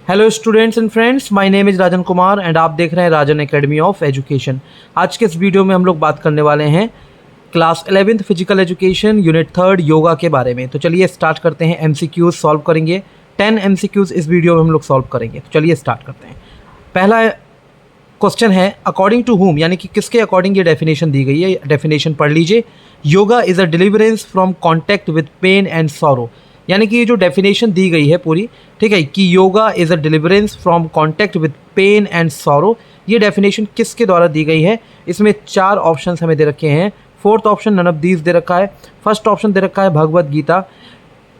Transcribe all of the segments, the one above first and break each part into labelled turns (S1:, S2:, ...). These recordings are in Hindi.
S1: Hello students and friends, my name is Rajan Kumar and आप देख रहे हैं राजन एकेडमी ऑफ एजुकेशन। आज के इस वीडियो में हम लोग बात करने वाले हैं class 11th physical education unit 3 yoga के बारे में। तो चलिए स्टार्ट करते हैं। एमसीक्यूज सॉल्व करेंगे। 10 एमसीक्यूज इस वीडियो में हम लोग सॉल्व करेंगे। तो चलिए स्टार्ट करते हैं। पहला क्वेश्चन है अकॉर्डिंग टू हुम, यानी कि किसके अकॉर्डिंग ये डेफिनेशन दी गई है। डेफिनेशन पढ़ लीजिए। Yoga is a deliverance from contact with pain and sorrow, यानी कि ये जो डेफिनेशन दी गई है पूरी, ठीक है, कि yoga is a deliverance from contact with pain and sorrow, ये डेफिनेशन किसके द्वारा दी गई है। इसमें 4 ऑप्शंस हमें दे रखे हैं। Fourth option none of these दे रखा है। फर्स्ट ऑप्शन दे रखा है भगवद गीता।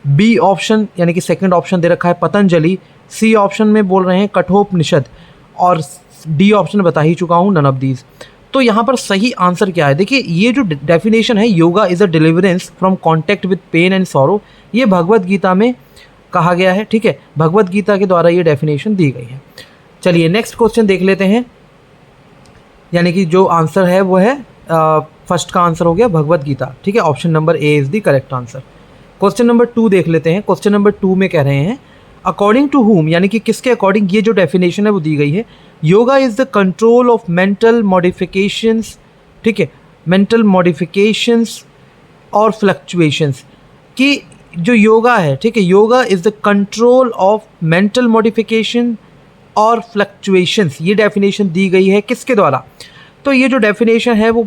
S1: बी ऑप्शन यानी कि सेकंड ऑप्शन दे रखा है पतंजलि। सी ऑप्शन में बोल रहे हैं कठोपनिषद और डी ऑप्शन बता ही चुका हूँ, नन ऑफ दीज। तो यहाँ पर सही आंसर क्या है? देखिए, ये जो डेफिनेशन है yoga is a deliverance from contact with pain and sorrow, ये भगवद गीता में कहा गया है। ठीक है, भगवद गीता के द्वारा ये डेफिनेशन दी गई है। चलिए नेक्स्ट क्वेश्चन देख लेते हैं। यानी कि जो आंसर है वो है फर्स्ट का आंसर हो गया भगवद गीता। ठीक है, option number A is the correct answer. Question number 2 देख लेते हैं। क्वेश्चन नंबर 2 में कह रहे हैं अकॉर्डिंग टू हुम, यानी कि किसके अकॉर्डिंग ये जो डेफिनेशन है वो दी गई है। Yoga is the control of mental modifications, ठीक है, मेंटल मॉडिफिकेशंस और फ्लक्चुएशंस, कि जो योगा है, ठीक है, yoga is the control of mental modification और फ्लक्चुएशंस, ये डेफिनेशन दी गई है किसके द्वारा। तो ये जो डेफिनेशन है वो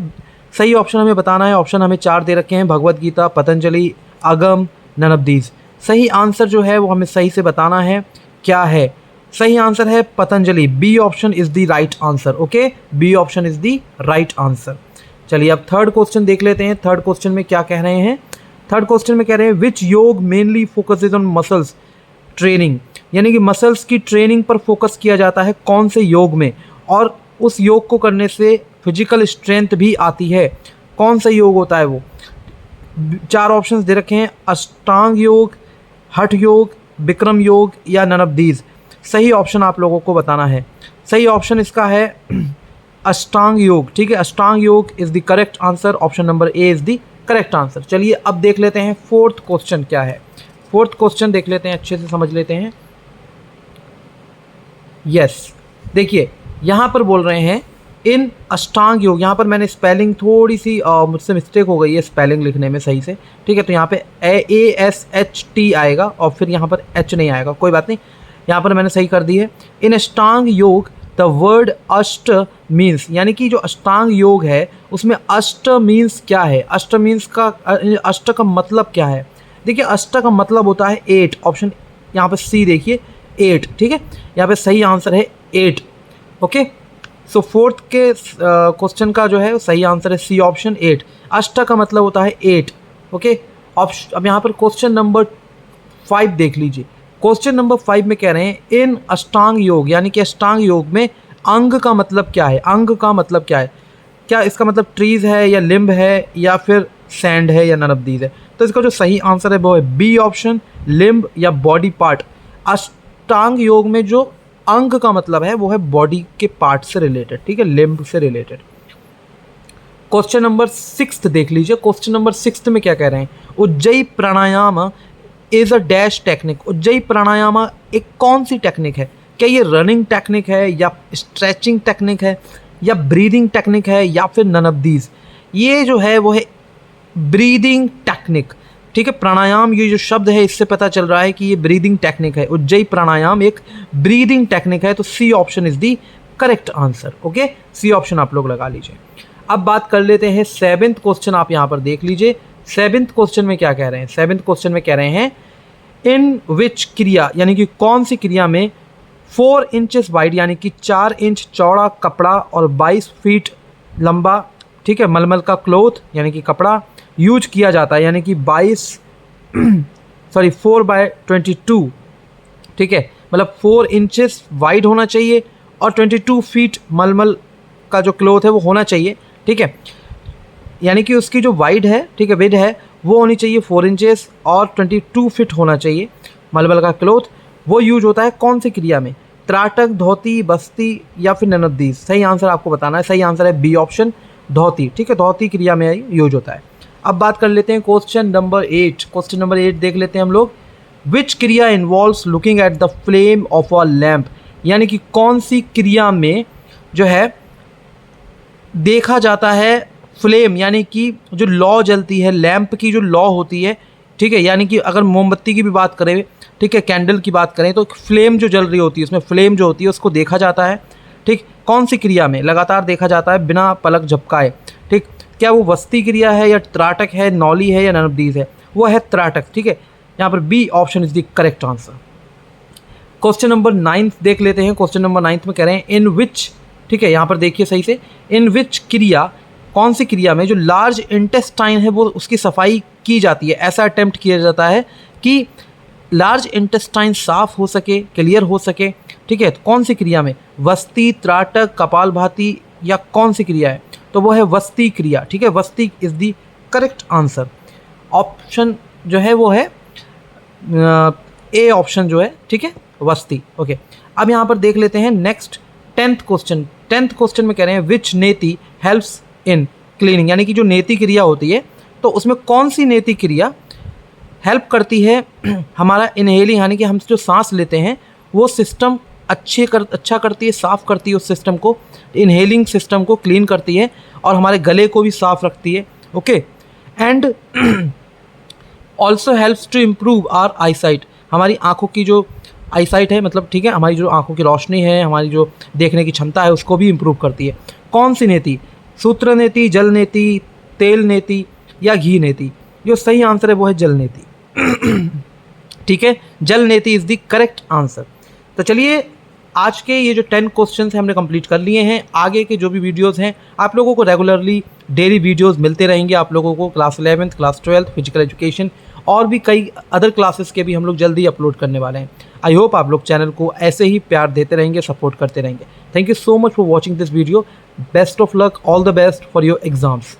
S1: सही ऑप्शन हमें बताना है। ऑप्शन हमें 4 दे रखे हैं, भगवद गीता, पतंजलि, अगम, नन ऑफ दीज। सही आंसर जो है वो हमें सही से बताना है क्या है। सही आंसर है Patanjali. B option is the right answer. Okay, B option is the right answer. चलिए अब थर्ड क्वेश्चन देख लेते हैं। थर्ड क्वेश्चन में क्या कह रहे हैं? थर्ड क्वेश्चन में कह रहे हैं विच योग mainly focuses on muscles training, यानी कि मसल्स की ट्रेनिंग पर फोकस किया जाता है कौन से योग में, और उस योग को करने से फिजिकल स्ट्रेंथ भी आती है। कौन सा योग होता है वो? 4 ऑप्शंस दे रखे हैं, अष्टांग योग, हठ योग, विक्रम योग या नन ऑफ दीज। सही ऑप्शन आप लोगों को बताना है। सही ऑप्शन इसका है अष्टांग योग। ठीक है, अष्टांग योग is the correct answer. Option number A is the correct answer. चलिए अब देख लेते हैं फोर्थ क्वेश्चन क्या है। फोर्थ क्वेश्चन देख लेते हैं, अच्छे से समझ लेते हैं। यस, देखिए यहाँ पर बोल रहे हैं इन अष्टांग योग, यहाँ पर मैंने स्पेलिंग थोड़ी सी मुझसे मिस्टेक हो गई है स्पेलिंग लिखने में सही से। ठीक है, तो यहाँ पे ASHT आएगा और फिर यहाँ पर H नहीं आएगा, कोई बात नहीं, यहाँ पर मैंने सही कर दी है। इन अष्टांग योग द वर्ड अष्ट मीन्स, यानी कि जो अष्टांग योग है उसमें अष्ट मीन्स क्या है? अष्ट मीन्स का अष्ट का मतलब क्या है? देखिए, अष्ट का मतलब होता है 8। ऑप्शन यहाँ पर सी देखिए, 8। ठीक है, यहाँ पे सही आंसर है 8। ओके, सो फोर्थ के क्वेश्चन का जो है सही आंसर है सी ऑप्शन 8। अष्ट का मतलब होता है 8। ओके, ऑप्शन अब यहाँ पर क्वेश्चन नंबर 5 देख लीजिए। क्वेश्चन नंबर 5 में कह रहे हैं इन अष्टांग योग, यानी कि अष्टांग योग में अंग का मतलब क्या है? अंग का मतलब क्या है? क्या इसका मतलब ट्रीज है या लिम्ब है या फिर सैंड है या नन ऑफ दीज है? तो इसका जो सही आंसर है वो है बी ऑप्शन, लिम्ब या बॉडी पार्ट। अष्टांग योग में जो अंग का मतलब है वो है बॉडी के पार्ट से रिलेटेड, ठीक है, लिम्ब से रिलेटेड। क्वेश्चन नंबर 6 देख लीजिए। क्वेश्चन नंबर 6 में क्या कह रहे हैं? Ujjayi pranayama is a dash technique. Ujjayi pranayama एक कौन सी टेक्निक है? क्या ये रनिंग टेक्निक है या स्ट्रेचिंग टेक्निक है या ब्रीदिंग टेक्निक है या फिर नन ऑफ दीज? ये जो है वो है ब्रीदिंग टेक्निक। ठीक है, प्राणायाम ये जो शब्द है इससे पता चल रहा है कि ये ब्रीदिंग टेक्निक है। उज्जयी प्राणायाम एक ब्रीदिंग टेक्निक है। तो C option is the correct answer. Okay, C option आप लोग लगा लीजिए। अब बात कर लेते हैं 7th क्वेश्चन। आप यहाँ पर देख लीजिए 7th क्वेश्चन में क्या कह रहे हैं। 7th क्वेश्चन में कह रहे हैं इन विच क्रिया, यानी कि कौन सी क्रिया में 4 इंचेस वाइड, यानी कि 4 इंच चौड़ा कपड़ा और 22 फीट लंबा, ठीक है, मलमल का क्लोथ यानी कि कपड़ा यूज किया जाता है, यानी कि 4/22, ठीक है, मतलब 4 इंचेस वाइड होना चाहिए और 22 फीट मलमल का जो क्लोथ है वो होना चाहिए। ठीक है, यानी कि उसकी जो वाइड है, ठीक है, विड है, वो होनी चाहिए 4 इंचेस और 22 फीट होना चाहिए मलमल का क्लोथ। वो यूज होता है कौन सी क्रिया में? त्राटक, धोती, बस्ती या फिर नन ऑफ दीज? सही आंसर आपको बताना है। सही आंसर है बी ऑप्शन, धोती। ठीक है, धोती क्रिया में यूज होता है। अब बात कर लेते हैं क्वेश्चन नंबर 8। क्वेश्चन नंबर 8 देख लेते हैं हम लोग। विच क्रिया involves looking at the flame of a lamp, यानी कि कौन सी क्रिया में जो है देखा जाता है फ्लेम, यानी कि जो लौ जलती है, लैंप की जो लौ होती है, ठीक है, यानी कि अगर मोमबत्ती की भी बात करें, ठीक है, कैंडल की बात करें, तो फ्लेम जो जल रही होती है उसमें फ्लेम जो होती है उसको देखा जाता है। ठीक, कौन सी क्रिया में लगातार देखा जाता है बिना पलक झपकाए। ठीक, क्या वो वस्ती क्रिया है या त्राटक है, नौली है या ननबदीज है? वो है त्राटक। ठीक है, यहाँ पर B option is the correct answer. Question number 9 देख लेते हैं। क्वेश्चन नंबर 9 में कह रहे हैं इन विच, ठीक है, यहाँ पर देखिए सही से, इन विच क्रिया, कौन सी क्रिया में जो लार्ज इंटेस्टाइन है वो उसकी सफाई की जाती है, ऐसा अटेम्प्ट किया जाता है कि लार्ज इंटेस्टाइन साफ हो सके, क्लियर हो सके। ठीक है, तो कौन सी क्रिया में? वस्ती, त्राटक, कपालभाति या कौन सी क्रिया है? तो वो है वस्ती क्रिया। ठीक है, वस्ती is the correct answer. Option जो है वो है ए ऑप्शन जो है, ठीक है, वस्ती। ओके, अब यहाँ पर देख लेते हैं next 10th question. 10th question में कह रहे हैं विच नेति हेल्प्स इन क्लीनिंग, यानी कि जो नेति क्रिया होती है तो उसमें कौन सी नेति क्रिया हेल्प करती है हमारा इनहेलिंग, यानी कि हम जो सांस लेते हैं वो सिस्टम अच्छा करती है, साफ़ करती है उस सिस्टम को, इनहेलिंग सिस्टम को क्लीन करती है और हमारे गले को भी साफ़ रखती है। Okay, and also helps to improve our eyesight, हमारी आँखों की जो आईसाइट है, मतलब ठीक है, हमारी जो आँखों की रोशनी है, हमारी जो देखने की क्षमता है उसको भी इम्प्रूव करती है। कौन सी नेति? सूत्र नेति, जल नेति, तेल नेति या घी नेति? जो सही आंसर है वो है जल नेति। ठीक है, जल नेति इज़ द करेक्ट आंसर। तो चलिए, आज के ये जो 10 क्वेश्चंस हैं हमने कंप्लीट कर लिए हैं। आगे के जो भी वीडियोस हैं आप लोगों को रेगुलरली डेली वीडियोस मिलते रहेंगे। आप लोगों को class 11th, class 12th physical education और भी कई अदर क्लासेस के भी हम लोग जल्दी अपलोड करने वाले हैं। आई होप आप लोग चैनल को ऐसे ही प्यार देते रहेंगे, सपोर्ट करते रहेंगे। Thank you so much for watching this video. Best of luck, all the best for your exams.